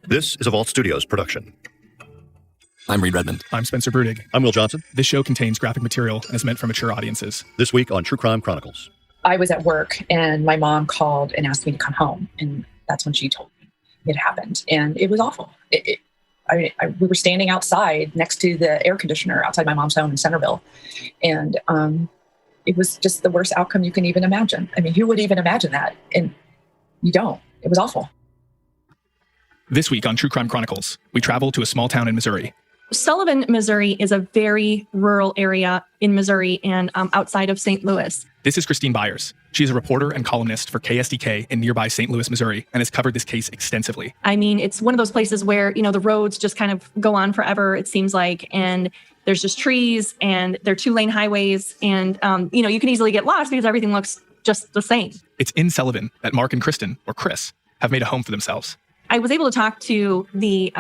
This is a Vault Studios production. I'm Reed Redmond. I'm Spencer Brudig. I'm Will Johnson. This show contains graphic material and is meant for mature audiences. This week on True Crime Chronicles. I was at work and my mom called and asked me to come home. And that's when she told me it happened. And it was awful. We were standing outside next to the air conditioner outside my mom's home in Centerville. And it was just the worst outcome you can even imagine. I mean, who would even imagine that? And you don't. It was awful. This week on True Crime Chronicles, we travel to a small town in Missouri. Sullivan, Missouri is a very rural area in Missouri and outside of St. Louis. This is Christine Byers. She is a reporter and columnist for KSDK in nearby St. Louis, Missouri, and has covered this case extensively. I mean, it's one of those places where, the roads just kind of go on forever, it seems like, and there's just trees and they're 2-lane highways and, you can easily get lost because everything looks just the same. It's in Sullivan that Mark and Kristen, or Chris, have made a home for themselves. I was able to talk to the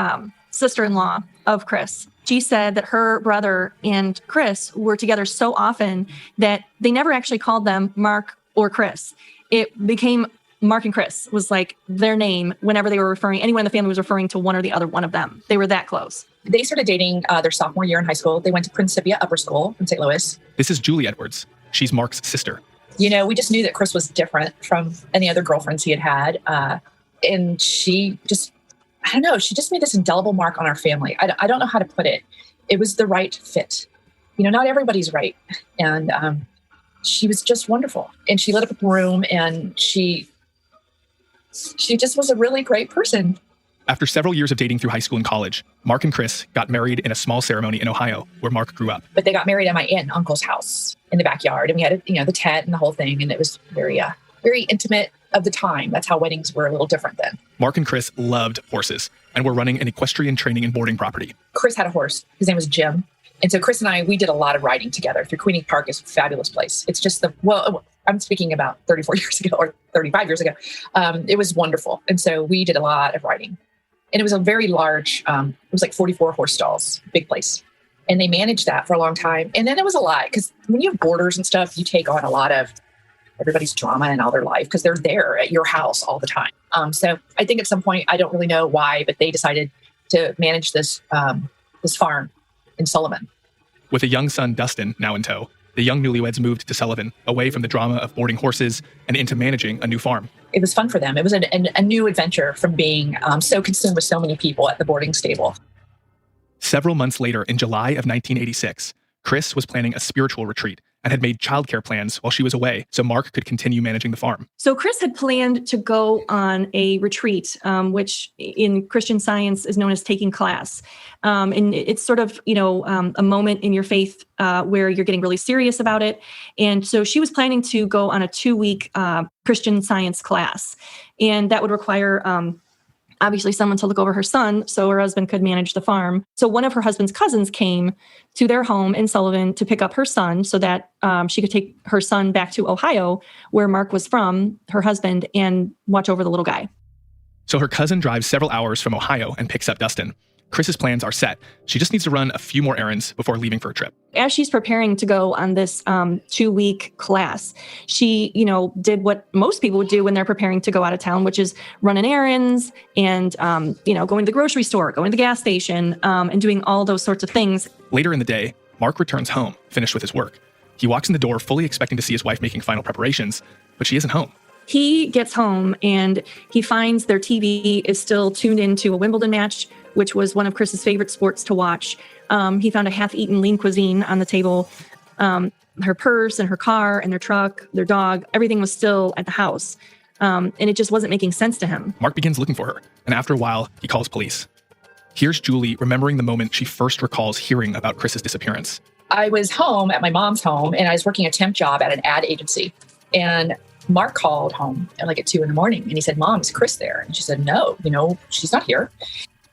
sister-in-law of Chris. She said that her brother and Chris were together so often that they never actually called them Mark or Chris. It became Mark and Chris was like their name whenever they were referring, anyone in the family was referring to one or the other one of them. They were that close. They started dating their sophomore year in high school. They went to Principia Upper School in St. Louis. This is Julie Edwards. She's Mark's sister. We just knew that Chris was different from any other girlfriends he had. And she just, she just made this indelible mark on our family. I don't know how to put it. It was the right fit. Not everybody's right. And she was just wonderful. And she lit up the room and she just was a really great person. After several years of dating through high school and college, Mark and Chris got married in a small ceremony in Ohio where Mark grew up. But they got married at my aunt and uncle's house in the backyard. And we had, the tent and the whole thing. And it was very, very intimate of the time. That's how weddings were a little different then. Mark and Chris loved horses and were running an equestrian training and boarding property. Chris had a horse. His name was Jim. And so Chris and I, we did a lot of riding together through Queenie Park. Is a fabulous place. It's just I'm speaking about 34 years ago or 35 years ago. It was wonderful. And so we did a lot of riding. And it was a very large, it was like 44 horse stalls, big place. And they managed that for a long time. And then it was a lot because when you have boarders and stuff, you take on a lot of everybody's drama and all their life because they're there at your house all the time. So I think at some point, I don't really know why, but they decided to manage this farm in Sullivan. With a young son, Dustin, now in tow, the young newlyweds moved to Sullivan, away from the drama of boarding horses and into managing a new farm. It was fun for them. It was a new adventure from being so consumed with so many people at the boarding stable. Several months later, in July of 1986, Chris was planning a spiritual retreat and had made childcare plans while she was away so Mark could continue managing the farm. So Chris had planned to go on a retreat, which in Christian Science is known as taking class. And it's sort of, a moment in your faith where you're getting really serious about it. And so she was planning to go on a 2-week Christian Science class. And that would require obviously someone to look over her son so her husband could manage the farm. So one of her husband's cousins came to their home in Sullivan to pick up her son so that she could take her son back to Ohio, where Mark was from, her husband, and watch over the little guy. So her cousin drives several hours from Ohio and picks up Dustin. Chris's plans are set. She just needs to run a few more errands before leaving for a trip. As she's preparing to go on this 2-week class, she, did what most people would do when they're preparing to go out of town, which is running errands and, going to the grocery store, going to the gas station, and doing all those sorts of things. Later in the day, Mark returns home, finished with his work. He walks in the door fully expecting to see his wife making final preparations, but she isn't home. He gets home and he finds their TV is still tuned into a Wimbledon match, which was one of Chris's favorite sports to watch. He found a half-eaten lean cuisine on the table. Her purse and her car and their truck, their dog, everything was still at the house. And it just wasn't making sense to him. Mark begins looking for her, and after a while, he calls police. Here's Julie remembering the moment she first recalls hearing about Chris's disappearance. I was home at my mom's home, and I was working a temp job at an ad agency. And Mark called home at 2 a.m. and he said, "Mom, is Chris there?" And she said, "No, she's not here."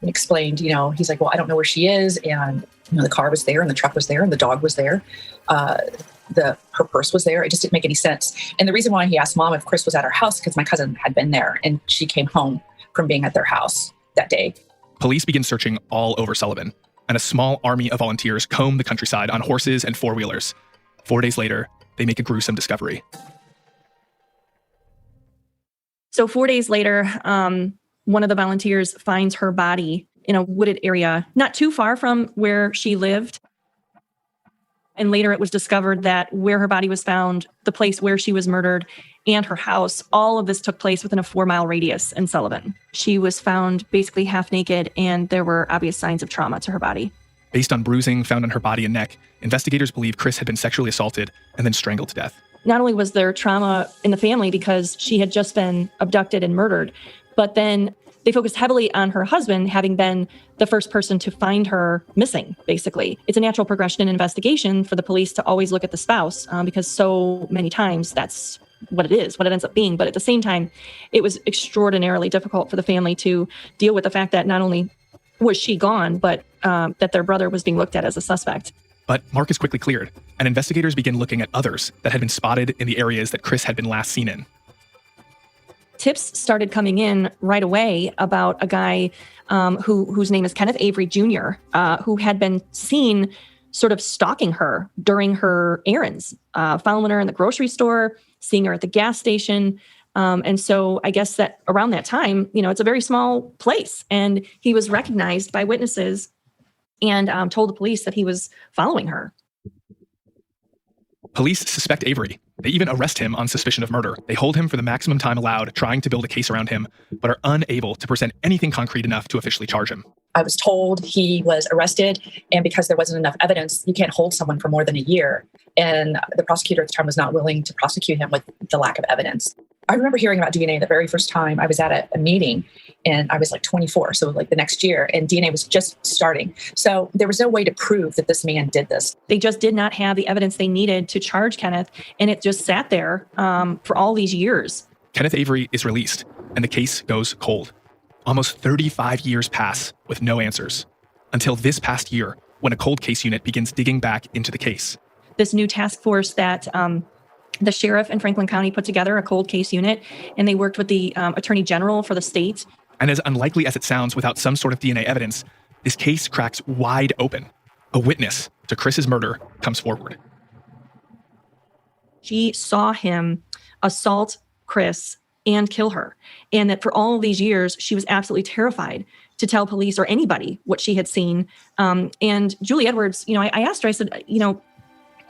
And explained, he's like, "Well, I don't know where she is." And, the car was there and the truck was there and the dog was there. Her purse was there. It just didn't make any sense. And the reason why he asked Mom if Chris was at her house, because my cousin had been there and she came home from being at their house that day. Police begin searching all over Sullivan, and a small army of volunteers comb the countryside on horses and four-wheelers. 4 days later, they make a gruesome discovery. So 4 days later, one of the volunteers finds her body in a wooded area not too far from where she lived. And later it was discovered that where her body was found, the place where she was murdered, and her house, all of this took place within a 4-mile radius in Sullivan. She was found basically half naked, and there were obvious signs of trauma to her body. Based on bruising found on her body and neck, investigators believe Chris had been sexually assaulted and then strangled to death. Not only was there trauma in the family because she had just been abducted and murdered, but then they focused heavily on her husband having been the first person to find her missing, basically. It's a natural progression in investigation for the police to always look at the spouse because so many times that's what it is, what it ends up being. But at the same time, it was extraordinarily difficult for the family to deal with the fact that not only was she gone, but that their brother was being looked at as a suspect. But Mark is quickly cleared, and investigators begin looking at others that had been spotted in the areas that Chris had been last seen in. Tips started coming in right away about a guy whose name is Kenneth Avery Jr., who had been seen sort of stalking her during her errands, following her in the grocery store, seeing her at the gas station. And so I guess that around that time, it's a very small place. And he was recognized by witnesses and told the police that he was following her. Police suspect Avery. They even arrest him on suspicion of murder. They hold him for the maximum time allowed, trying to build a case around him, but are unable to present anything concrete enough to officially charge him. I was told he was arrested, and because there wasn't enough evidence, you can't hold someone for more than a year. And the prosecutor at the time was not willing to prosecute him with the lack of evidence. I remember hearing about DNA the very first time I was at a meeting, and I was like 24, so like the next year, and DNA was just starting. So there was no way to prove that this man did this. They just did not have the evidence they needed to charge Kenneth, and it just sat there for all these years. Kenneth Avery is released, and the case goes cold. Almost 35 years pass with no answers, until this past year, when a cold case unit begins digging back into the case. This new task force that the sheriff in Franklin County put together, a cold case unit, and they worked with the attorney general for the state. And as unlikely as it sounds without some sort of DNA evidence, this case cracks wide open. A witness to Chris's murder comes forward. She saw him assault Chris and kill her. And that for all of these years, she was absolutely terrified to tell police or anybody what she had seen. And Julie Edwards, I asked her, I said,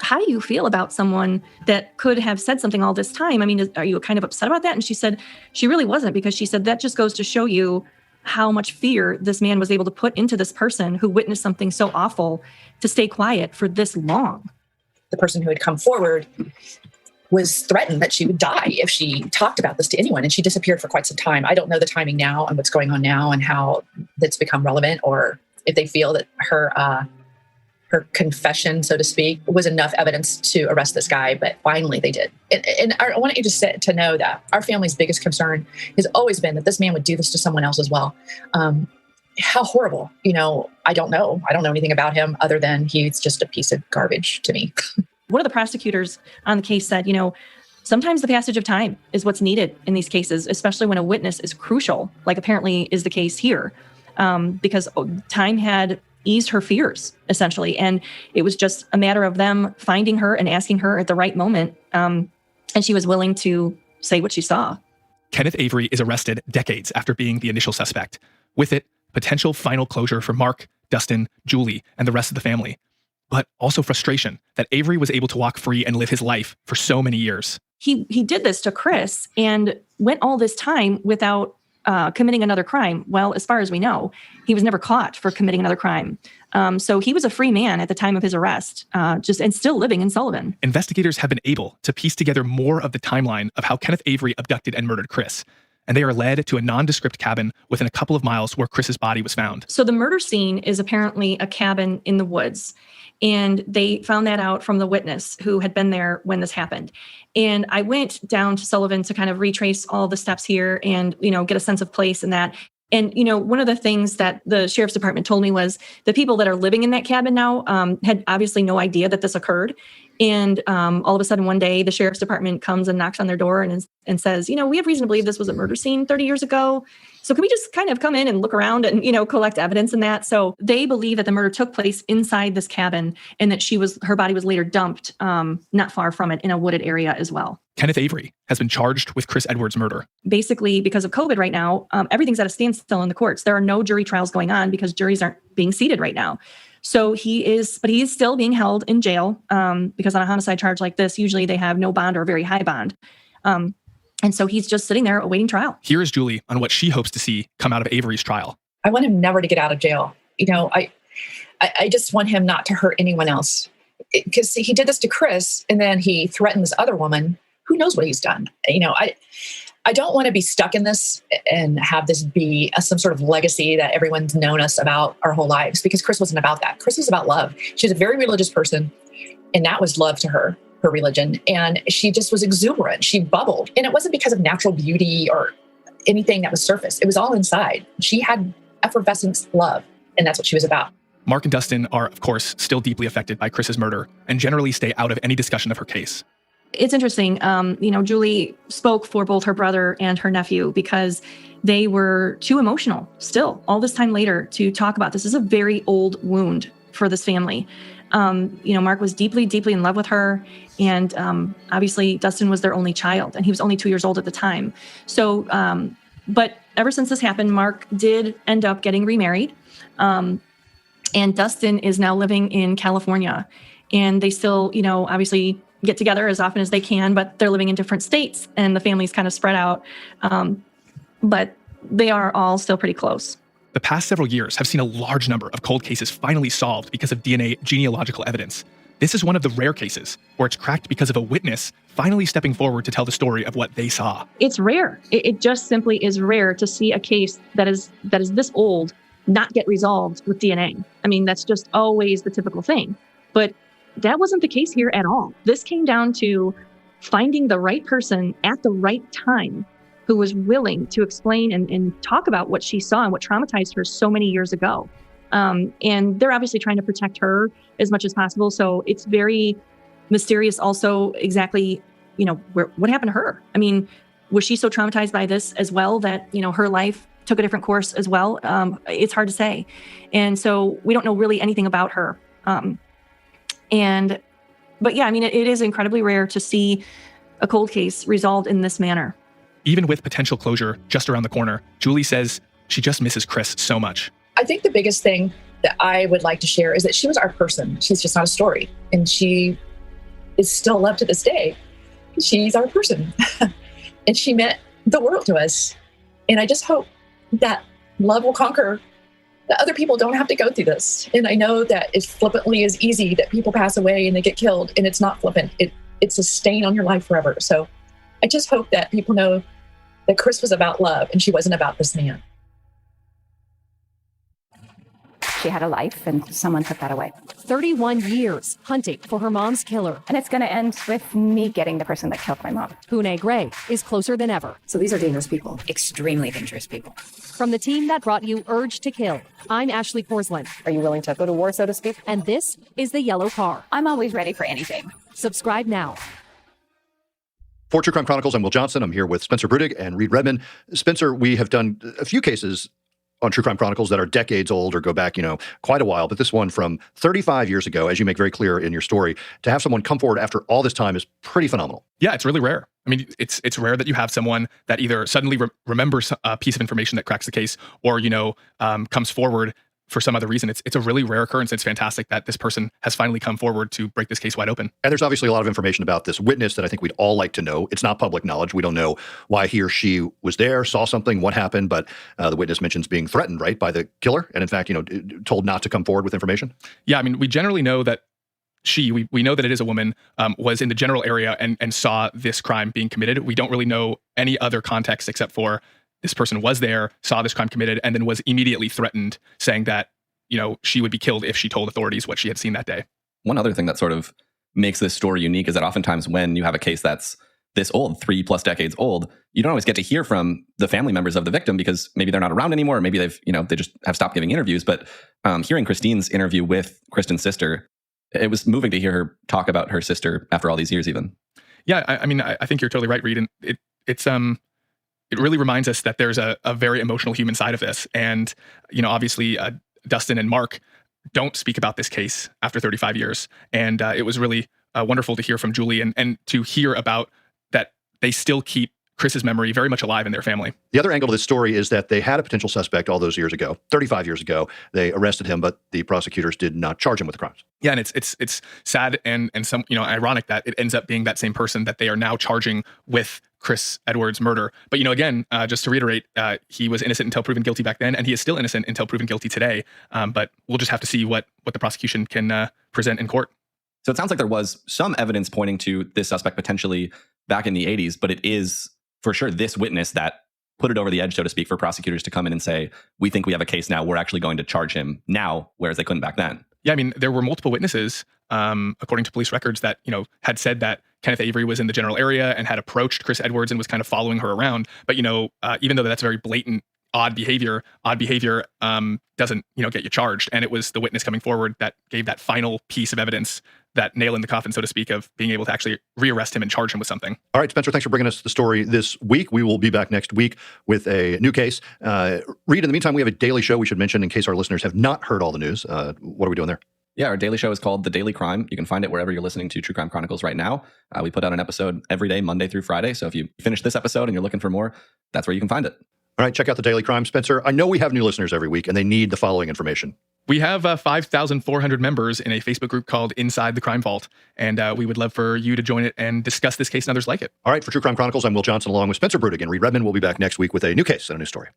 how do you feel about someone that could have said something all this time? I mean, are you kind of upset about that? And she said she really wasn't, because she said that just goes to show you how much fear this man was able to put into this person who witnessed something so awful to stay quiet for this long. The person who had come forward was threatened that she would die if she talked about this to anyone, and she disappeared for quite some time. I don't know the timing now and what's going on now and how that's become relevant, or if they feel that her confession, so to speak, was enough evidence to arrest this guy, but finally they did. And I want you to know that our family's biggest concern has always been that this man would do this to someone else as well. How horrible. I don't know. I don't know anything about him other than he's just a piece of garbage to me. One of the prosecutors on the case said, sometimes the passage of time is what's needed in these cases, especially when a witness is crucial, like apparently is the case here, because time had eased her fears, essentially. And it was just a matter of them finding her and asking her at the right moment. And she was willing to say what she saw. Kenneth Avery is arrested decades after being the initial suspect. With it, potential final closure for Mark, Dustin, Julie, and the rest of the family. But also frustration that Avery was able to walk free and live his life for so many years. He did this to Chris and went all this time without committing another crime. Well, as far as we know, he was never caught for committing another crime. So he was a free man at the time of his arrest, and still living in Sullivan. Investigators have been able to piece together more of the timeline of how Kenneth Avery abducted and murdered Chris. And they are led to a nondescript cabin within a couple of miles where Chris's body was found. So the murder scene is apparently a cabin in the woods. And they found that out from the witness who had been there when this happened. And I went down to Sullivan to kind of retrace all the steps here and, get a sense of place in that. And, one of the things that the sheriff's department told me was the people that are living in that cabin now had obviously no idea that this occurred. And all of a sudden one day, the sheriff's department comes and knocks on their door and says, we have reason to believe this was a murder scene 30 years ago. So can we just kind of come in and look around and, collect evidence in that? So they believe that the murder took place inside this cabin and that her body was later dumped not far from it in a wooded area as well. Kenneth Avery has been charged with Chris Edwards' murder. Basically, because of COVID right now, everything's at a standstill in the courts. There are no jury trials going on because juries aren't being seated right now. So he is still being held in jail because on a homicide charge like this, usually they have no bond or a very high bond. And so he's just sitting there awaiting trial. Here is Julie on what she hopes to see come out of Avery's trial. I want him never to get out of jail. I just want him not to hurt anyone else, because he did this to Chris, and then he threatened this other woman. Who knows what he's done? I don't want to be stuck in this and have this be some sort of legacy that everyone's known us about our whole lives, because Chris wasn't about that. Chris was about love. She's a very religious person, and that was love to her religion. And she just was exuberant. She bubbled. And it wasn't because of natural beauty or anything that was surface. It was all inside. She had effervescent love, and that's what she was about. Mark and Dustin are, of course, still deeply affected by Chris's murder and generally stay out of any discussion of her case. It's interesting. Julie spoke for both her brother and her nephew because they were too emotional still all this time later to talk about this. This is a very old wound for this family. Mark was deeply, deeply in love with her. And obviously Dustin was their only child, and he was only 2 years old at the time. So, but ever since this happened, Mark did end up getting remarried. And Dustin is now living in California, and they still, obviously get together as often as they can, but they're living in different states and the family's kind of spread out. But they are all still pretty close. The past several years have seen a large number of cold cases finally solved because of DNA genealogical evidence. This is one of the rare cases where it's cracked because of a witness finally stepping forward to tell the story of what they saw. It's rare. It just simply is rare to see a case that is this old not get resolved with DNA. I mean, that's just always the typical thing. But that wasn't the case here at all. This came down to finding the right person at the right time who was willing to explain and talk about what she saw and what traumatized her so many years ago. And they're obviously trying to protect her as much as possible. So it's very mysterious also exactly, what happened to her? I mean, was she so traumatized by this as well that, her life took a different course as well? It's hard to say. And so we don't know really anything about her. But yeah, I mean, it is incredibly rare to see a cold case resolved in this manner. Even with potential closure just around the corner, Julie says she just misses Chris so much. I think the biggest thing that I would like to share is that she was our person. She's just not a story. And she is still loved to this day. She's our person. And she meant the world to us. And I just hope that love will conquer, that other people don't have to go through this. And I know that it's flippantly as easy that people pass away and they get killed, and it's not flippant. It's a stain on your life forever. So I just hope that people know that Chris was about love and she wasn't about this man. She had a life and someone took that away. 31 years hunting for her mom's killer. And it's going to end with me getting the person that killed my mom. Pune Gray is closer than ever. So these are dangerous people. Extremely dangerous people. From the team that brought you Urge to Kill, I'm Ashley Porslin. Are you willing to go to war, so to speak? And this is The Yellow Car. I'm always ready for anything. Subscribe now. For True Crime Chronicles, I'm Will Johnson. I'm here with Spencer Brudig and Reed Redman. Spencer, we have done a few cases on True Crime Chronicles that are decades old or go back, quite a while. But this one from 35 years ago, as you make very clear in your story, to have someone come forward after all this time is pretty phenomenal. Yeah, it's really rare. I mean, it's rare that you have someone that either suddenly remembers a piece of information that cracks the case or, comes forward for some other reason. It's a really rare occurrence. It's fantastic that this person has finally come forward to break this case wide open. And there's obviously a lot of information about this witness that I think we'd all like to know. It's not public knowledge. We don't know why he or she was there, saw something, what happened, but the witness mentions being threatened, right, by the killer, and in fact, told not to come forward with information. Yeah, I mean, we generally know that we know that it is a woman, was in the general area and saw this crime being committed. We don't really know any other context except for this person was there, saw this crime committed, and then was immediately threatened, saying that, she would be killed if she told authorities what she had seen that day. One other thing that sort of makes this story unique is that oftentimes when you have a case that's this old, 3+ decades old, you don't always get to hear from the family members of the victim because maybe they're not around anymore, or maybe they've, they just have stopped giving interviews. But hearing Christine's interview with Kristen's sister, it was moving to hear her talk about her sister after all these years even. Yeah, I mean, I think you're totally right, Reed. And it's it really reminds us that there's a very emotional human side of this. And, obviously, Dustin and Mark don't speak about this case after 35 years. And it was really wonderful to hear from Julie and to hear about that they still keep Chris's memory very much alive in their family. The other angle of this story is that they had a potential suspect all those years ago, 35 years ago. They arrested him, but the prosecutors did not charge him with the crimes. Yeah, and it's sad and some ironic that it ends up being that same person that they are now charging with Chris Edwards' murder. But again, just to reiterate, he was innocent until proven guilty back then, and he is still innocent until proven guilty today. But we'll just have to see what the prosecution can present in court. So it sounds like there was some evidence pointing to this suspect potentially back in the 80s, but it is for sure this witness that put it over the edge, so to speak, for prosecutors to come in and say, we think we have a case now, we're actually going to charge him now, whereas they couldn't back then. Yeah, I mean, there were multiple witnesses, according to police records, that, had said that Kenneth Avery was in the general area and had approached Chris Edwards and was kind of following her around. But, even though that's very blatant, odd behavior doesn't, get you charged. And it was the witness coming forward that gave that final piece of evidence, that nail in the coffin, so to speak, of being able to actually rearrest him and charge him with something. All right, Spencer, thanks for bringing us the story this week. We will be back next week with a new case. Reed, in the meantime, we have a daily show we should mention in case our listeners have not heard all the news. What are we doing there? Yeah, our daily show is called The Daily Crime. You can find it wherever you're listening to True Crime Chronicles right now. We put out an episode every day, Monday through Friday. So if you finish this episode and you're looking for more, that's where you can find it. All right, check out The Daily Crime. Spencer, I know we have new listeners every week, and they need the following information. We have 5,400 members in a Facebook group called Inside the Crime Vault, and we would love for you to join it and discuss this case and others like it. All right, for True Crime Chronicles, I'm Will Johnson along with Spencer Brudig, and Reed Redmond will be back next week with a new case and a new story.